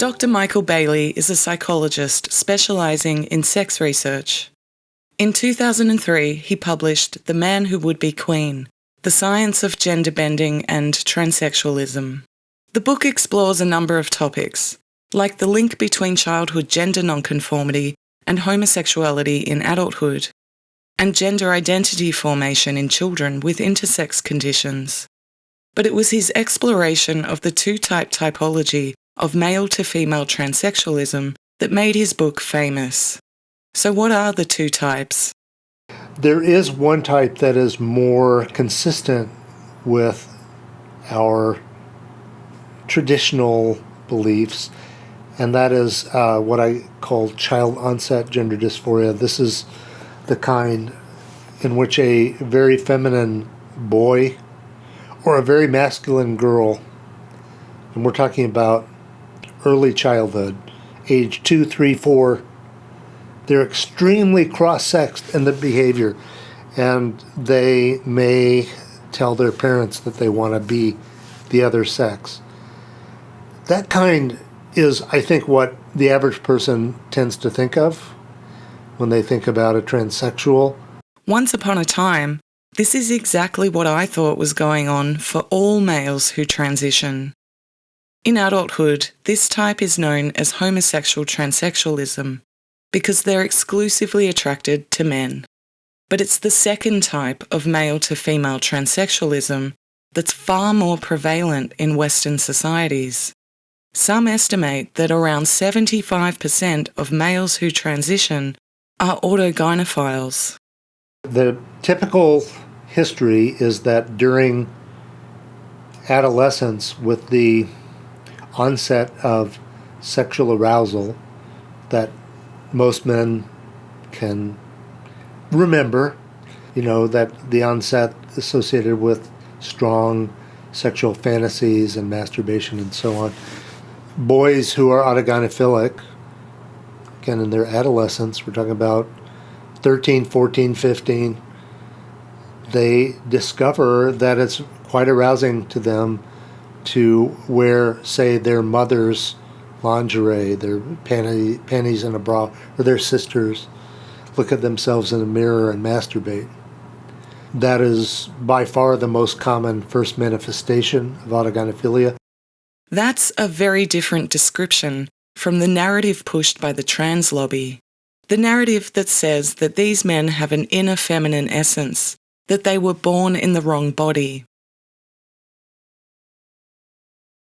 Dr. Michael Bailey is a psychologist specialising in sex research. In 2003, he published The Man Who Would Be Queen, The Science of Gender Bending and Transsexualism. The book explores a number of topics, like the link between childhood gender nonconformity and homosexuality in adulthood, and gender identity formation in children with intersex conditions. But it was his exploration of the two-type typology of male-to-female transsexualism that made his book famous. So what are the two types? There is one type that is more consistent with our traditional beliefs, and that is what I call child-onset gender dysphoria. This is the kind in which a very feminine boy or a very masculine girl, and we're talking about early childhood, age 2, 3, 4, they're extremely cross-sexed in the behavior, and they may tell their parents that they want to be the other sex. That kind is, I think, what the average person tends to think of when they think about a transsexual. Once upon a time, this is exactly what I thought was going on for all males who transition. In adulthood, this type is known as homosexual transsexualism because they're exclusively attracted to men. But it's the second type of male-to-female transsexualism that's far more prevalent in Western societies. Some estimate that around 75% of males who transition are autogynephiles. The typical history is that during adolescence, with the onset of sexual arousal that most men can remember, that the onset associated with strong sexual fantasies and masturbation and so on. Boys who are autogynephilic, again in their adolescence, we're talking about 13, 14, 15, they discover that it's quite arousing to them to wear, say, their mother's lingerie, their panties and a bra, or their sisters, look at themselves in a mirror and masturbate. That is by far the most common first manifestation of autogynephilia. That's a very different description from the narrative pushed by the trans lobby. The narrative that says that these men have an inner feminine essence, that they were born in the wrong body.